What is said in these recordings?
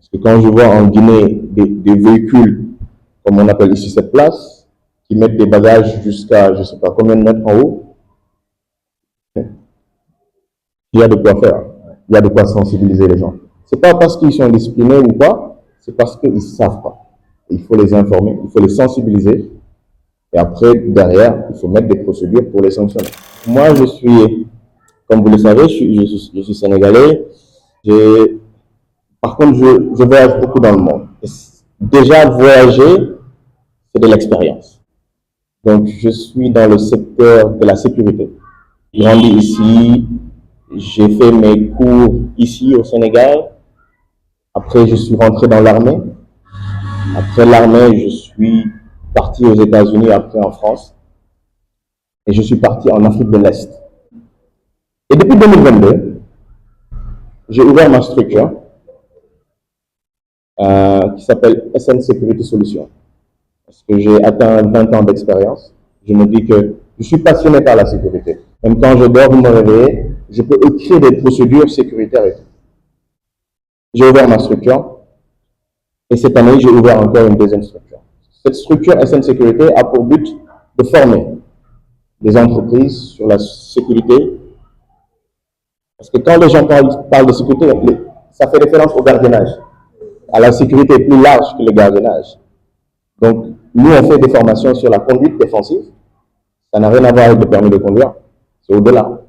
Parce que quand je vois en Guinée des véhicules, comme on appelle ici cette place, qui mettent des bagages jusqu'à je ne sais pas combien de mètres en haut, il y a de quoi faire. Il y a de quoi sensibiliser les gens. Ce n'est pas parce qu'ils sont disciplinés ou pas, c'est parce qu'ils ne savent pas. Il faut les informer, il faut les sensibiliser. Et après, derrière, il faut mettre des procédures pour les sanctionner. Moi, je suis, comme vous le savez, je suis sénégalais. Par contre, je voyage beaucoup dans le monde. Et déjà, voyager, c'est de l'expérience. Donc, je suis dans le secteur de la sécurité. J'ai grandi ici, j'ai fait mes cours ici au Sénégal. Après, je suis rentré dans l'armée. Après l'armée, je suis parti aux États-Unis, après en France. Et je suis parti en Afrique de l'Est. Et depuis 2022, j'ai ouvert ma structure qui s'appelle SN Security Solutions. Parce que j'ai atteint 20 ans d'expérience. Je me dis que je suis passionné par la sécurité. Même quand je dors, vous me réveillez, je peux écrire des procédures sécuritaires et tout. J'ai ouvert ma structure. Et cette année, j'ai ouvert encore une deuxième structure. Cette structure SN Sécurité a pour but de former des entreprises sur la sécurité. Parce que quand les gens parlent de sécurité, ça fait référence au gardiennage, à la sécurité plus large que le gardiennage. Donc, nous, on fait des formations sur la conduite défensive. Ça n'a rien à voir avec le permis de conduire. C'est au-delà.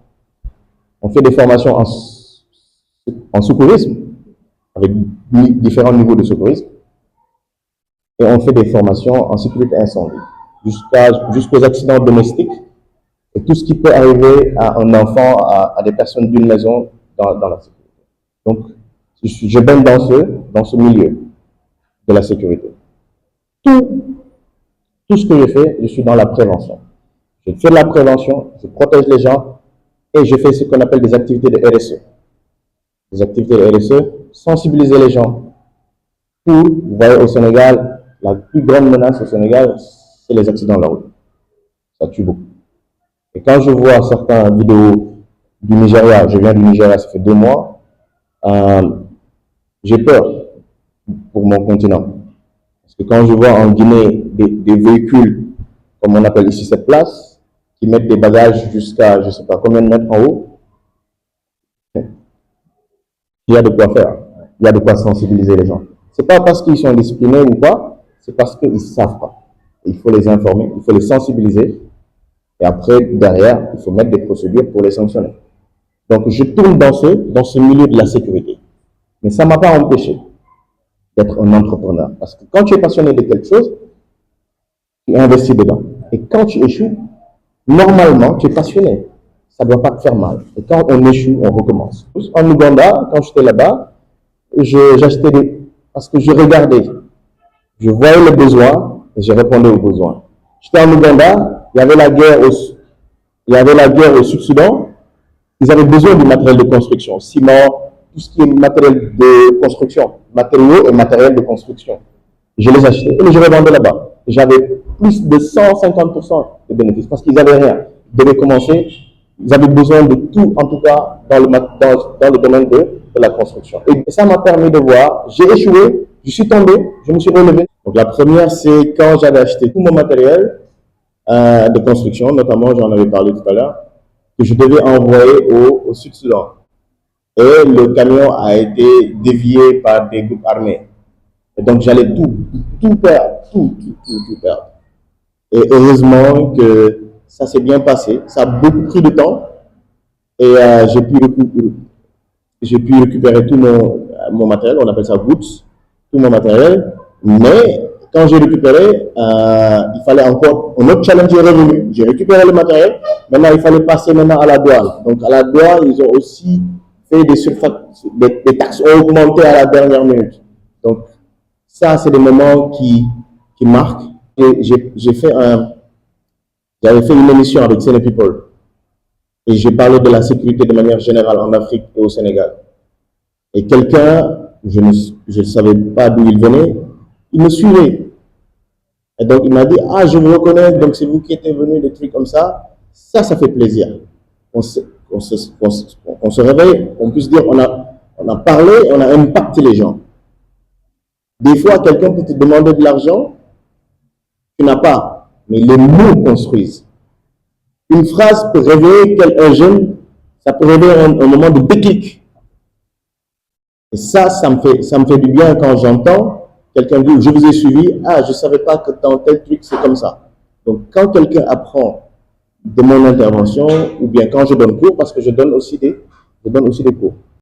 On fait des formations en secourisme, avec différents niveaux de secourisme. Et on fait des formations en sécurité incendie, jusqu'aux accidents domestiques et tout ce qui peut arriver à un enfant, à des personnes d'une maison dans la sécurité. Donc, je baigne dans ce milieu de la sécurité. Tout ce que je fais, je suis dans la prévention. Je fais de la prévention, je protège les gens et je fais ce qu'on appelle des activités de RSE. Des activités de RSE, sensibiliser les gens. Vous voyez, au Sénégal, la plus grande menace au Sénégal, c'est les accidents de la route. Ça tue beaucoup. Et quand je vois certaines vidéos du Nigeria, je viens du Nigeria, ça fait 2 mois, j'ai peur pour mon continent. Parce que quand je vois en Guinée des véhicules, comme on appelle ici cette place, qui mettent des bagages jusqu'à je ne sais pas combien de mètres en haut, il y a de quoi faire. Il y a de quoi sensibiliser les gens. Ce n'est pas parce qu'ils sont disciplinés ou pas, c'est parce qu'ils ne savent pas. Il faut les informer, il faut les sensibiliser. Et après, derrière, il faut mettre des procédures pour les sanctionner. Donc, je tourne dans ce milieu de la sécurité. Mais ça ne m'a pas empêché d'être un entrepreneur. Parce que quand tu es passionné de quelque chose, tu investis dedans. Et quand tu échoues, normalement, tu es passionné. Ça ne doit pas te faire mal. Et quand on échoue, on recommence. En Ouganda, quand j'étais là-bas, j'achetais parce que je regardais. Je voyais le besoin et je répondais aux besoins. J'étais en Ouganda, il y avait la guerre au Sud-Soudan. Ils avaient besoin du matériel de construction, ciment, tout ce qui est matériel de construction, matériaux et matériel de construction. Je les achetais et je revendais là-bas. J'avais plus de 150% de bénéfices parce qu'ils n'avaient rien. Ils devaient commencer. Ils avaient besoin de tout, en tout cas, dans le domaine de la construction. Et ça m'a permis de voir, j'ai échoué, je suis tombé, je me suis relevé. Donc la première, c'est quand j'avais acheté tout mon matériel de construction, notamment, j'en avais parlé tout à l'heure, que je devais envoyer au Sud-Soudan. Et le camion a été dévié par des groupes armés. Et donc j'allais tout perdre, tout perdre. Et heureusement que ça s'est bien passé. Ça a beaucoup pris de temps. Et j'ai pu récupérer tout mon matériel, on appelle ça goods, tout mon matériel. Mais quand j'ai récupéré, il fallait encore un autre challenge est revenu. J'ai récupéré le matériel. Maintenant, il fallait passer à la douane. Donc à la douane, ils ont aussi fait des taxes ont augmenté à la dernière minute. Donc ça, c'est des moments qui marquent. Et j'avais fait une émission avec Séné People. Et j'ai parlé de la sécurité de manière générale en Afrique et au Sénégal. Et quelqu'un, je ne savais pas d'où il venait, il me suivait. Et donc il m'a dit, ah, je vous reconnais, donc c'est vous qui êtes venu, des trucs comme ça. Ça fait plaisir. On se réveille, on puisse dire, on a parlé, on a impacté les gens. Des fois, quelqu'un peut te demander de l'argent, tu n'as pas, mais les mots construisent. Une phrase peut réveiller un jeune, ça peut réveiller un moment de déclic. Et ça me fait du bien quand j'entends quelqu'un dire, je vous ai suivi, ah, je ne savais pas que dans tel truc, c'est comme ça. Donc, quand quelqu'un apprend de mon intervention, ou bien quand je donne cours, parce que je donne aussi des cours.